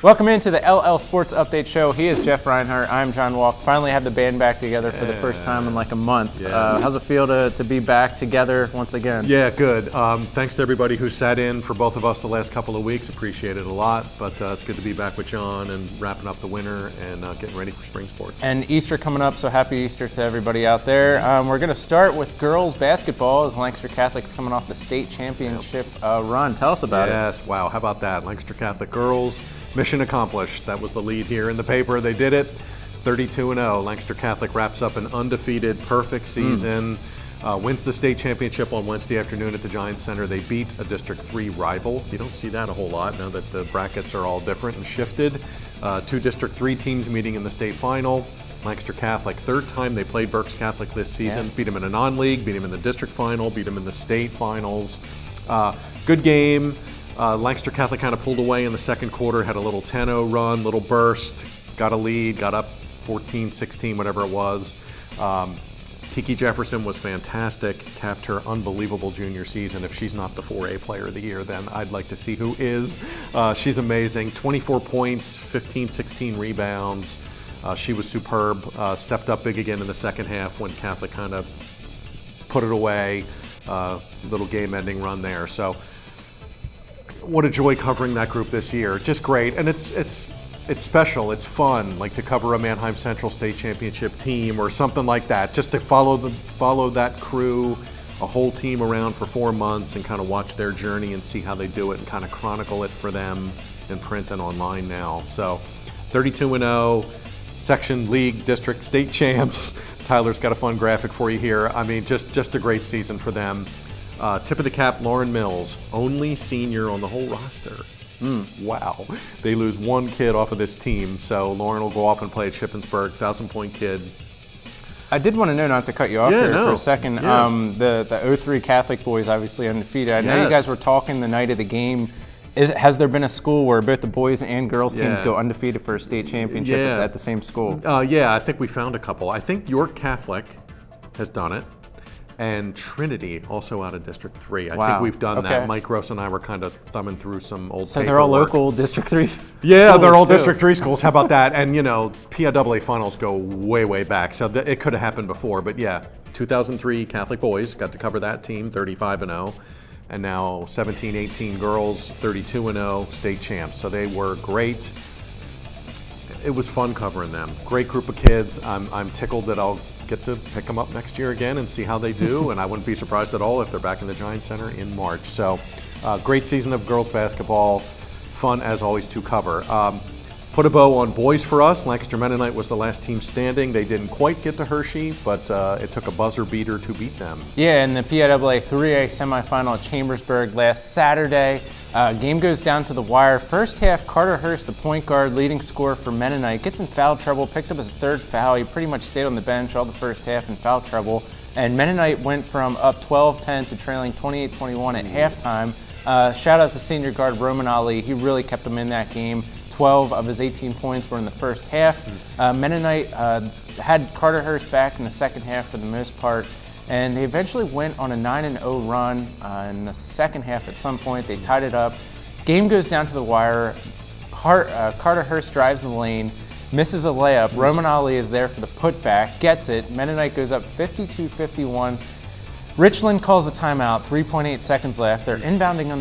Welcome into the LL Sports Update Show. He is Jeff Reinhardt. I'm John Walk. Finally have the band back together for the first time in like a month. Yes. How's it feel to be back together once again? Yeah, good. Thanks to everybody who sat in for both of us the last couple of weeks. Appreciate it a lot. But it's good to be back with John and wrapping up the winter and getting ready for spring sports. And Easter coming up, so happy Easter to everybody out there. We're going to start with girls basketball as Lancaster Catholic's coming off the state championship run. Tell us about it. Yes, wow, how about that? Lancaster Catholic girls, mission accomplished. That was the lead here in the paper. They did it. 32-0. Lancaster Catholic wraps up an undefeated, perfect season. Wins the state championship on Wednesday afternoon at the Giants Center. They beat a District 3 rival. You don't see that a whole lot now that the brackets are all different and shifted. Two District 3 teams meeting in the state final. Lancaster Catholic, third time they played Berks Catholic this season. Beat them in a non-league, beat them in the district final, beat them in the state finals. Good game. Lancaster Catholic kind of pulled away in the second quarter, had a little 10-0 run, little burst, got a lead, got up 14-16, whatever it was. Kiki Jefferson was fantastic, capped her unbelievable junior season. If she's not the 4A player of the year, then I'd like to see who is. She's amazing, 24 points, 15, 16 rebounds. She was superb, stepped up big again in the second half when Catholic kind of put it away. Little game-ending run there. So what a joy covering that group this year. Just great, and it's special. It's fun, like to cover a Manheim Central State Championship team or something like that. Just to follow that crew, a whole team around for 4 months, and kind of watch their journey and see how they do it, and kind of chronicle it for them in print and online now. So, 32-0. Section, league, district, state champs. Tyler's got a fun graphic for you here. I mean, just a great season for them. Tip of the cap, Lauren Mills, only senior on the whole roster. Wow. They lose one kid off of this team, so Lauren will go off and play at Shippensburg, 1,000-point kid. I did want to know, not to cut you off for a second, the 03 Catholic boys obviously undefeated. I know you guys were talking the night of the game. Has there been a school where both the boys and girls teams go undefeated for a state championship at the same school? Yeah, I think we found a couple. I think York Catholic has done it, and Trinity also out of District 3. I think we've done that. Mike Gross and I were kind of thumbing through some old paperwork. They're all local District 3 Yeah, they're all District 3 schools. How about that? And, you know, PIAA finals go way, way back, so it could have happened before. But, yeah, 2003 Catholic boys got to cover that team, 35-0. And now 17-18 girls, 32-0 state champs. So they were great. It was fun covering them. Great group of kids. I'm tickled that I'll get to pick them up next year again and see how they do. And I wouldn't be surprised at all if they're back in the Giants Center in March. So great season of girls basketball. Fun as always to cover. Put a bow on boys for us. Lancaster Mennonite was the last team standing. They didn't quite get to Hershey, but it took a buzzer beater to beat them. Yeah, in the PIAA 3A semifinal at Chambersburg last Saturday. Game goes down to the wire. First half, Carter Hurst, the point guard, leading scorer for Mennonite, gets in foul trouble, picked up his third foul. He pretty much stayed on the bench all the first half in foul trouble. And Mennonite went from up 12-10 to trailing 28-21 at halftime. Shout out to senior guard Roman Ali. He really kept them in that game. 12 of his 18 points were in the first half. Mennonite had Carter Hurst back in the second half for the most part, and they eventually went on a 9-0 run in the second half at some point. They tied it up. Game goes down to the wire. Carter Hurst drives the lane, misses a layup. Roman Ali is there for the putback, gets it. Mennonite goes up 52-51. Richland calls a timeout, 3.8 seconds left. They're inbounding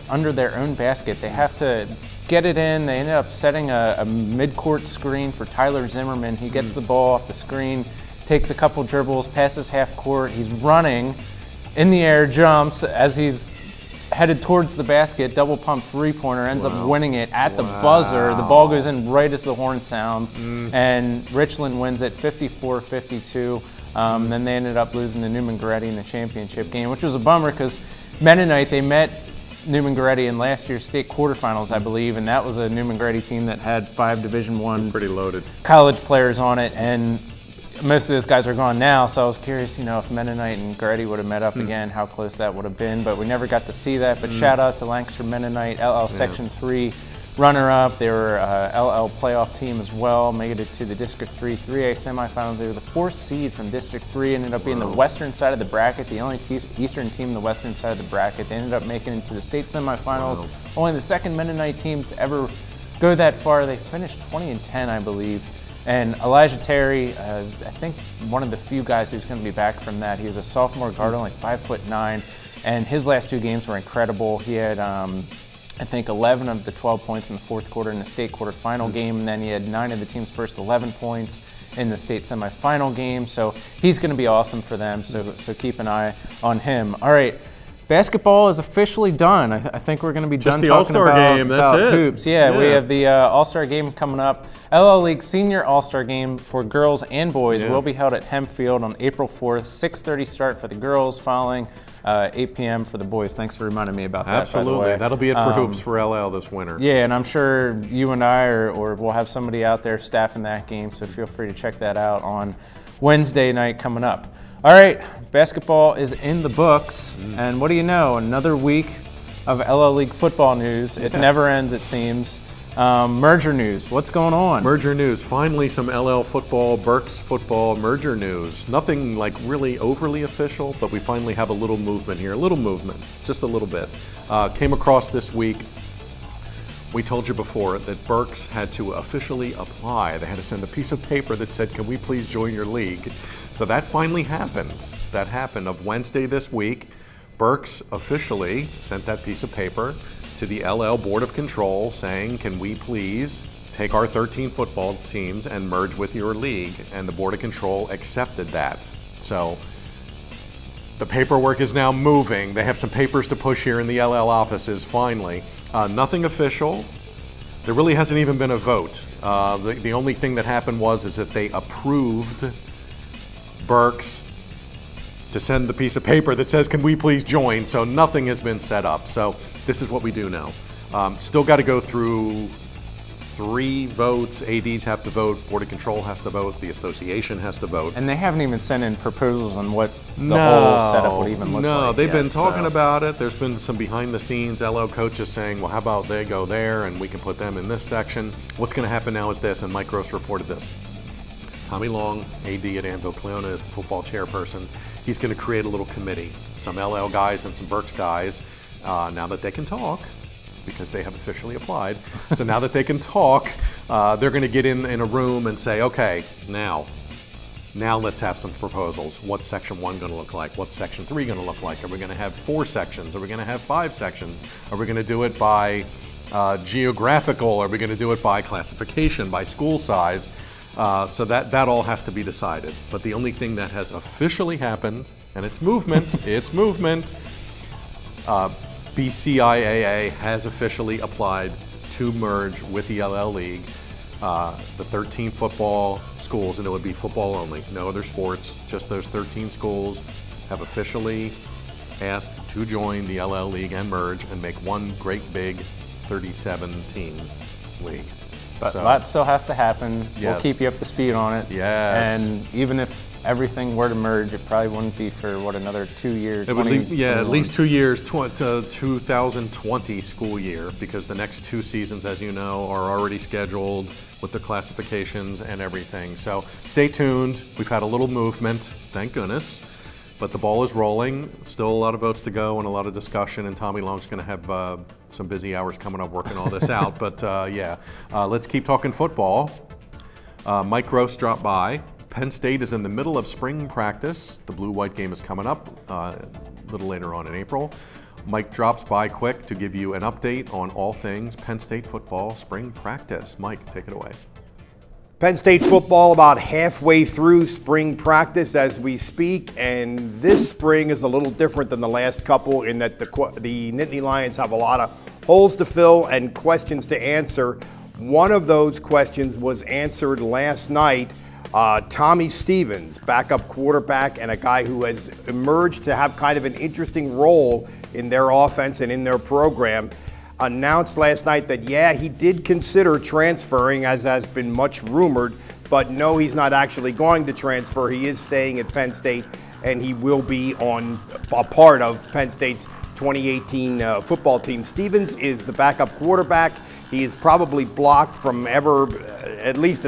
under their own basket. They have to get it in. They ended up setting a mid-court screen for Tyler Zimmerman. He gets the ball off the screen, takes a couple dribbles, passes half court. He's running in the air, jumps as he's headed towards the basket, double pump three-pointer, ends up winning it at the buzzer. The ball goes in right as the horn sounds, and Richland wins it 54-52. Then they ended up losing to Newman-Goretti in the championship game, which was a bummer because Mennonite, they met Newman-Goretti in last year's state quarterfinals, I believe, and that was a Newman-Goretti team that had 5 Division I pretty loaded college players on it, and most of those guys are gone now, so I was curious, if Mennonite and Goretti would have met up again, how close that would have been, but we never got to see that. But shout out to Lancaster Mennonite, LL Section 3 runner-up. They were LL playoff team as well, made it to the District 3 3A semifinals. They were the 4th seed from District 3, ended up being the western side of the bracket, the only eastern team in the western side of the bracket. They ended up making it to the state semifinals. Only the second Mennonite team to ever go that far. They finished 20-10, I believe. And Elijah Terry is, I think, one of the few guys who's going to be back from that. He was a sophomore guard, only 5'9", and his last 2 games were incredible. He had, I think, 11 of the 12 points in the fourth quarter in the state quarterfinal game, and then he had 9 of the team's first 11 points in the state semifinal game. So he's going to be awesome for them. So keep an eye on him. All right. Basketball is officially done. I think we're going to be just done the talking All-Star about, game. That's about it. hoops. Yeah, we have the All-Star game coming up. LL League Senior All-Star game for girls and boys will be held at Hempfield on April 4th. 6:30 start for the girls, following 8 p.m. for the boys. Thanks for reminding me about that. Absolutely. By the way. That'll be it for hoops for LL this winter. Yeah, and I'm sure you and I or we'll have somebody out there staffing that game, so feel free to check that out on Wednesday night coming up. All right, basketball is in the books, and what do you know? Another week of LL League football news. It never ends, it seems. Merger news, what's going on? Merger news, finally some LL football, Berks football merger news. Nothing like really overly official, but we finally have a little movement here, just a little bit. Came across this week. We told you before that Berks had to officially apply. They had to send a piece of paper that said, can we please join your league? So that finally happened. That happened of Wednesday this week. Berks officially sent that piece of paper to the LL Board of Control saying, can we please take our 13 football teams and merge with your league? And the Board of Control accepted that. So the paperwork is now moving. They have some papers to push here in the LL offices, finally. Nothing official. There really hasn't even been a vote. The only thing that happened is that they approved Berks to send the piece of paper that says, can we please join? So nothing has been set up. So this is what we do now. Still got to go through 3 votes. ADs have to vote, Board of Control has to vote, the association has to vote. And they haven't even sent in proposals on what the whole setup would even look like. No, they've been talking about it. There's been some behind the scenes LL coaches saying, well, how about they go there and we can put them in this section. What's going to happen now is this, and Mike Gross reported this. Tommy Long, AD at Anvil Cleona, is the football chairperson. He's going to create a little committee, some LL guys and some Berks guys, now that they can talk, because they have officially applied. So now that they can talk, they're going to get in a room and say, okay, now let's have some proposals. What's Section 1 going to look like? What's Section 3 going to look like? Are we going to have 4 sections? Are we going to have 5 sections? Are we going to do it by geographical? Are we going to do it by classification, by school size? So that all has to be decided. But the only thing that has officially happened, and it's movement, BCIAA has officially applied to merge with the LL League. The 13 football schools, and it would be football only, no other sports, just those 13 schools have officially asked to join the LL League and merge and make one great big 37-team league. But a lot still has to happen. Yes. We'll keep you up to speed on it. Yes. And even if everything were to merge, it probably wouldn't be for, another 2 years? It would be, at least 2 years, 2020 school year, because the next 2 seasons, as you know, are already scheduled with the classifications and everything. So stay tuned. We've had a little movement, thank goodness. But the ball is rolling. Still a lot of votes to go and a lot of discussion, and Tommy Long's going to have some busy hours coming up working all this out. But let's keep talking football. Mike Gross dropped by. Penn State is in the middle of spring practice. The blue-white game is coming up a little later on in April. Mike drops by quick to give you an update on all things Penn State football spring practice. Mike, take it away. Penn State football about halfway through spring practice as we speak, and this spring is a little different than the last couple in that the Nittany Lions have a lot of holes to fill and questions to answer. One of those questions was answered last night. Tommy Stevens, backup quarterback and a guy who has emerged to have kind of an interesting role in their offense and in their program, announced last night that, he did consider transferring, as has been much rumored, but no, he's not actually going to transfer. He is staying at Penn State, and he will be on a part of Penn State's 2018 football team. Stevens is the backup quarterback. He is probably blocked from ever, at least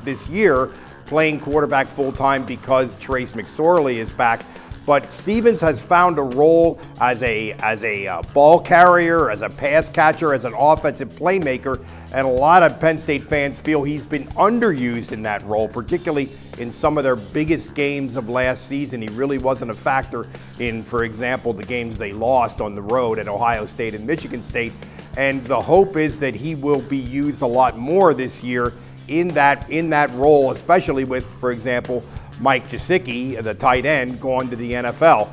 this year, playing quarterback full-time because Trace McSorley is back. But Stevens has found a role as a ball carrier, as a pass catcher, as an offensive playmaker, and a lot of Penn State fans feel he's been underused in that role, particularly in some of their biggest games of last season. He really wasn't a factor in, for example, the games they lost on the road at Ohio State and Michigan State. And the hope is that he will be used a lot more this year in that role, especially with, for example, Mike Gesicki, the tight end, going to the NFL.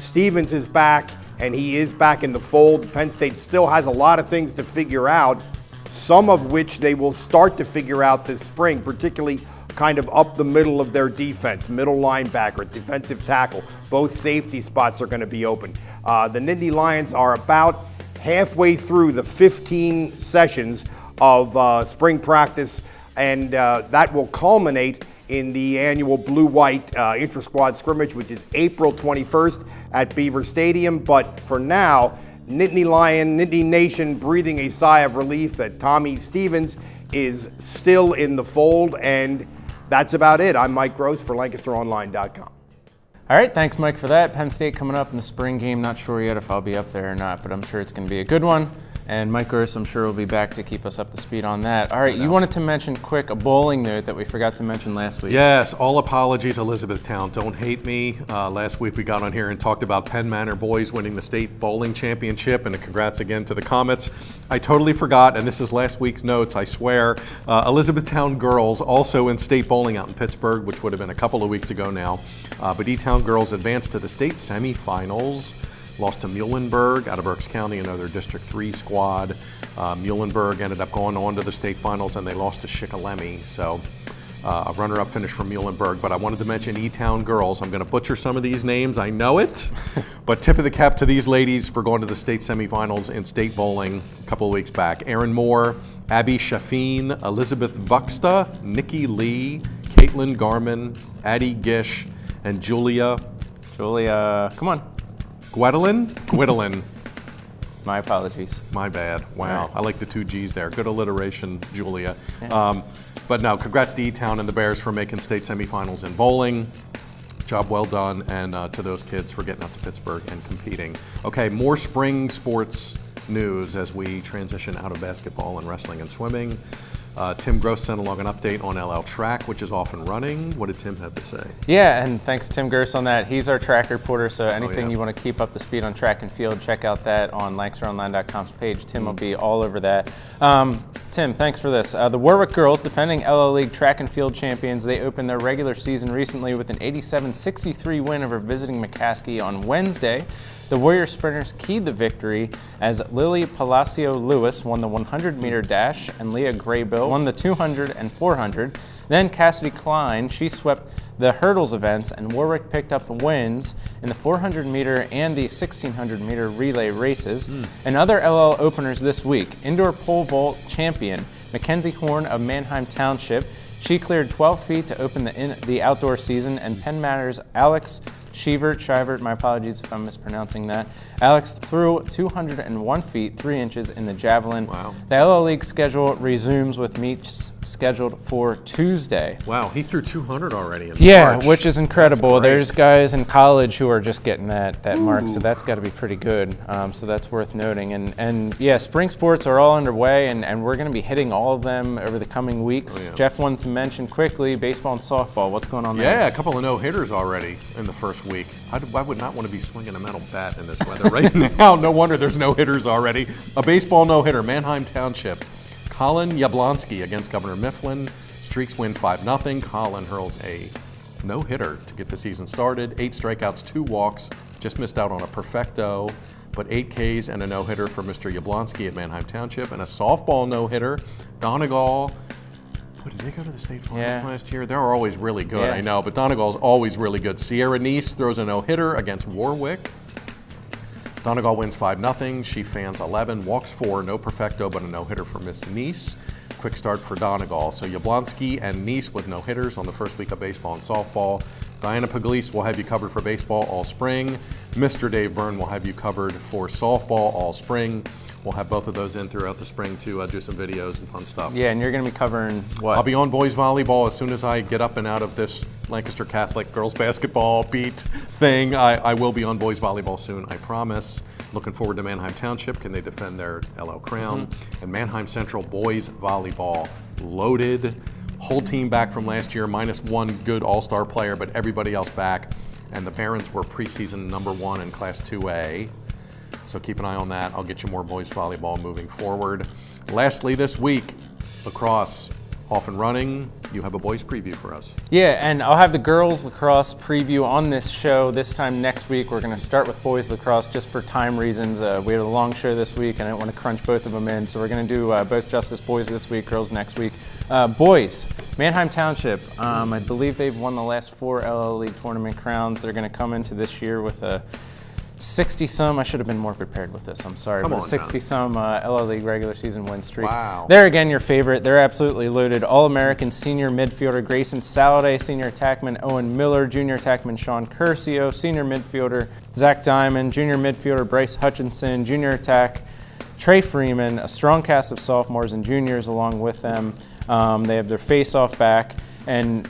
Stevens is back, and he is back in the fold. Penn State still has a lot of things to figure out, some of which they will start to figure out this spring, particularly kind of up the middle of their defense, middle linebacker, defensive tackle. Both safety spots are going to be open. The Nittany Lions are about halfway through the 15 sessions of spring practice, and that will culminate in the annual blue-white intra-squad scrimmage, which is April 21st at Beaver Stadium. But for now, Nittany Nation breathing a sigh of relief that Tommy Stevens is still in the fold, and that's about it. I'm Mike Gross for lancaster-online.com. All right, thanks, Mike, for that. Penn State coming up in the spring game. Not sure yet if I'll be up there or not, but I'm sure it's going to be a good one. And Mike Gross, I'm sure, will be back to keep us up to speed on that. All right, you wanted to mention quick a bowling note that we forgot to mention last week. Yes, all apologies, Elizabethtown. Don't hate me. Last week we got on here and talked about Penn Manor boys winning the state bowling championship, and congrats again to the Comets. I totally forgot, and this is last week's notes, I swear. Elizabethtown girls also in state bowling out in Pittsburgh, which would have been a couple of weeks ago now. But E-Town girls advanced to the state semifinals. Lost to Muhlenberg out of Berks County, another District 3 squad. Muhlenberg ended up going on to the state finals, and they lost to Shikellamy. So a runner-up finish from Muhlenberg. But I wanted to mention E-Town girls. I'm going to butcher some of these names. I know it. But tip of the cap to these ladies for going to the state semifinals in state bowling a couple of weeks back. Erin Moore, Abby Shafine, Elizabeth Vuxta, Nikki Lee, Caitlin Garman, Addie Gish, and Julia, come on. Gwendolyn. My apologies. My bad. Wow. Right. I like the two G's there. Good alliteration, Julia. Yeah. But no, congrats to E-Town and the Bears for making state semifinals in bowling. Job well done. And to those kids for getting out to Pittsburgh and competing. Okay, more spring sports news as we transition out of basketball and wrestling and swimming. Tim Gross sent along an update on LL Track, which is off and running. What did Tim have to say? Yeah, and thanks to Tim Gross on that. He's our track reporter, so anything you want to keep up to speed on track and field, check out that on lancasteronline.com's page. Tim will be all over that. Tim, thanks for this. The Warwick girls, defending LL League track and field champions, they opened their regular season recently with an 87-63 win over visiting McCaskey on Wednesday. The Warrior sprinters keyed the victory as Lily Palacio-Lewis won the 100-meter dash and Leah Graybill won the 200 and 400. Then Cassidy Klein, she swept the hurdles events, and Warwick picked up wins in the 400-meter and the 1,600-meter relay races. And other LL openers this week, indoor pole vault champion Mackenzie Horn of Manheim Township. She cleared 12 feet to open the outdoor season, and Penn Manor's Alex Shivert, my apologies if I'm mispronouncing that. Alex threw 201 feet, 3 inches in the javelin. Wow. The LL League schedule resumes with meets scheduled for Tuesday. Wow, he threw 200 already in March. March. Which is incredible. That's great. There's guys in college who are just getting that mark, so that's got to be pretty good. So that's worth noting. And yeah, spring sports are all underway, and we're going to be hitting all of them over the coming weeks. Oh, yeah. Jeff wanted to mention quickly baseball and softball. What's going on there? Yeah, a couple of no-hitters already in the first week. I would not want to be swinging a metal bat in this weather right now. No wonder there's no hitters already. A baseball no-hitter, Manheim Township. Colin Yablonsky against Governor Mifflin. Streaks win 5-0. Colin hurls a no-hitter to get the season started. 8 strikeouts, 2 walks. Just missed out on a perfecto, but 8 Ks and a no-hitter for Mr. Yablonsky at Manheim Township. And a softball no-hitter, Donegal. Boy, did they go to the state finals last year? They're always really good, I know, but Donegal's always really good. Sierra Neese throws a no-hitter against Warwick. Donegal wins 5-0. She fans 11, walks 4, no perfecto, but a no-hitter for Miss Neese. Quick start for Donegal. So Yablonsky and Neese with no-hitters on the first week of baseball and softball. Diana Pugliese will have you covered for baseball all spring. Mr. Dave Byrne will have you covered for softball all spring. we'll have both of those in throughout the spring to do some videos and fun stuff. Yeah, and you're going to be covering what? I'll be on boys volleyball as soon as I get up and out of this Lancaster Catholic girls basketball beat thing. I will be on boys volleyball soon, I promise. Looking forward to Manheim Township. Can they defend their LL crown? And Manheim Central boys volleyball loaded. Whole team back from last year, minus one good all-star player, but everybody else back. And the Barons were preseason #1 in Class 2A. So keep an eye on that. I'll get you more boys volleyball moving forward. Lastly, this week, lacrosse off and running. You have a boys preview for us. Yeah, and I'll have the girls lacrosse preview on this show this time next week. We're going to start with boys lacrosse just for time reasons. We had a long show this week, and I don't want to crunch both of them in. So we're going to do both Justice boys this week, girls next week. Boys, Manheim Township. I believe they've won the last 4 LL League tournament crowns. They're going to come into this year with a 60-some, I should have been more prepared with this, I'm sorry, Come but on, a 60-some LL League regular season win streak. Wow. They're again your favorite. They're absolutely loaded. All-American senior midfielder Grayson Saladay, senior attackman Owen Miller, junior attackman Sean Curcio, senior midfielder Zach Diamond, junior midfielder Bryce Hutchinson, junior attack Trey Freeman, a strong cast of sophomores and juniors along with them. They have their face-off back. And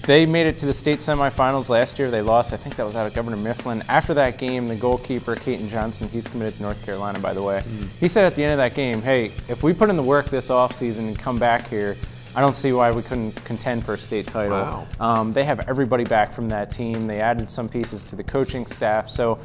they made it to the state semifinals last year. They lost. I think that was out of Governor Mifflin. After that game, the goalkeeper, Caton Johnson, he's committed to North Carolina, by the way. He said at the end of that game, hey, if we put in the work this offseason and come back here, I don't see why we couldn't contend for a state title. Wow. They have everybody back from that team. They added some pieces to the coaching staff. So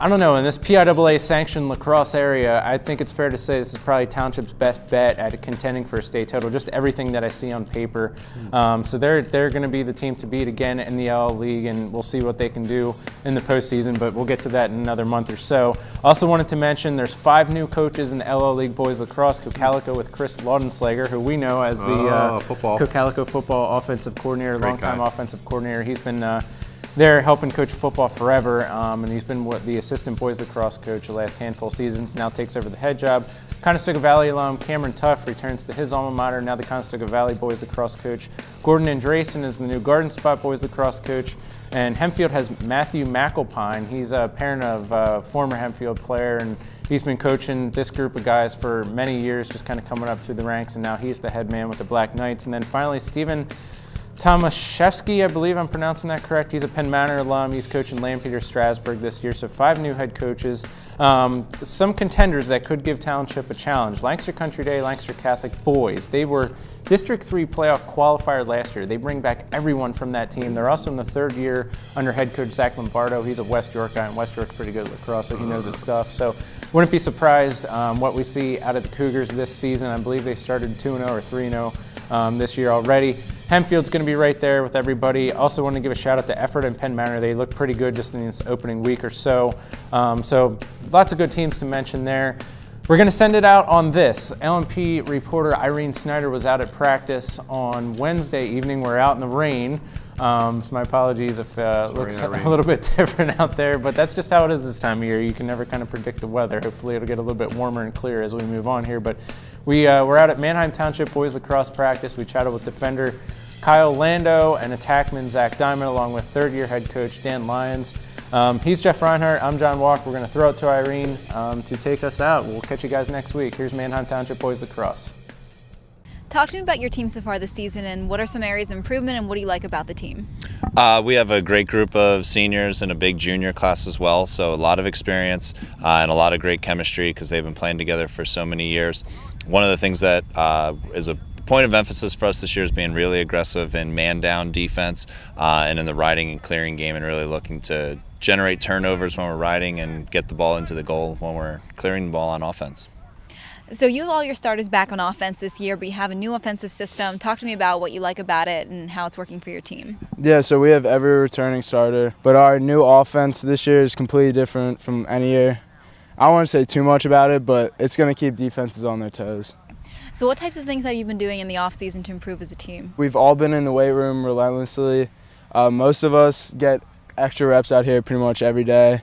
I don't know, in this PIAA sanctioned lacrosse area, I think it's fair to say this is probably Township's best bet at contending for a state title, just everything that I see on paper. So they're going to be the team to beat again in the LL League, and we'll see what they can do in the postseason, but we'll get to that in another month or so. Also wanted to mention there's 5 new coaches in the LL League boys lacrosse, Cocalico with Chris Laudenslager, who we know as the Cocalico football offensive coordinator, longtime offensive coordinator. He's been they're helping coach football forever, and he's been the assistant boys lacrosse coach the last handful of seasons, now takes over the head job. Conestoga Valley alum Cameron Tuff returns to his alma mater, now the Conestoga Valley boys lacrosse coach. Gordon Andresen is the new Garden Spot boys lacrosse coach, and Hempfield has Matthew McAlpine. He's a parent of a former Hempfield player, and he's been coaching this group of guys for many years, just kind of coming up through the ranks, and now he's the head man with the Black Knights. And then finally, Stephen Tomaszewski, I believe I'm pronouncing that correct. He's a Penn Manor alum. He's coaching Lampeter Strasburg this year, so 5 new head coaches. Some contenders that could give Township a challenge. Lancaster Country Day, Lancaster Catholic boys. They were District 3 playoff qualifier last year. They bring back everyone from that team. They're also in the 3rd year under head coach Zach Lombardo. He's a West York guy, and West York's pretty good at lacrosse, so he knows his stuff. So wouldn't be surprised what we see out of the Cougars this season. I believe they started 2-0 or 3-0 this year already. Hempfield's going to be right there with everybody. Also want to give a shout out to Effort and Penn Manor. They look pretty good just in this opening week or so. So lots of good teams to mention there. We're going to send it out on this. LMP reporter Irene Snyder was out at practice on Wednesday evening. We're out in the rain. So my apologies if it looks Irene. a little bit different out there, but that's just how it is this time of year. You can never kind of predict the weather. Hopefully it'll get a little bit warmer and clear as we move on here. But we're out at Manheim Township boys lacrosse practice. We chatted with defender Kyle Lando and attackman Zach Diamond, along with 3rd-year head coach Dan Lyons. He's Jeff Reinhardt. I'm John Walk. We're going to throw it to Irene to take us out. We'll catch you guys next week. Here's Manheim Township boys lacrosse. Talk to me about your team so far this season, and what are some areas of improvement, and what do you like about the team? We have a great group of seniors and a big junior class as well, so a lot of experience and a lot of great chemistry because they've been playing together for so many years. One of the things that is a point of emphasis for us this year is being really aggressive in man-down defense and in the riding and clearing game, and really looking to generate turnovers when we're riding and get the ball into the goal when we're clearing the ball on offense. So you have all your starters back on offense this year, but you have a new offensive system. Talk to me about what you like about it and how it's working for your team. Yeah, so we have every returning starter, but our new offense this year is completely different from any year. I don't want to say too much about it, but it's going to keep defenses on their toes. So what types of things have you been doing in the offseason to improve as a team? We've all been in the weight room relentlessly. Most of us get extra reps out here pretty much every day.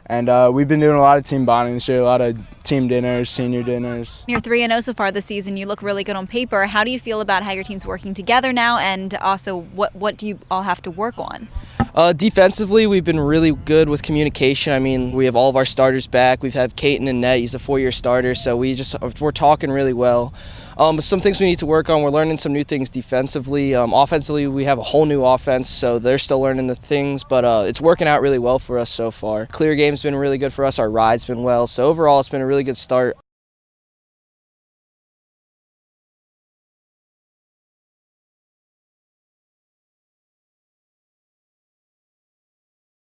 And we've been doing a lot of team bonding this year, a lot of team dinners, senior dinners. You're 3-0 so far this season. You look really good on paper. How do you feel about how your team's working together now, and also what do you all have to work on? Defensively, we've been really good with communication. I mean, we have all of our starters back. We've had Caton in net. He's a 4-year starter, so we're talking really well. But some things we need to work on. We're learning some new things defensively. Offensively, we have a whole new offense, so they're still learning the things, but it's working out really well for us so far. Clear game's been really good for us. Our ride's been well, so overall it's been a really good start.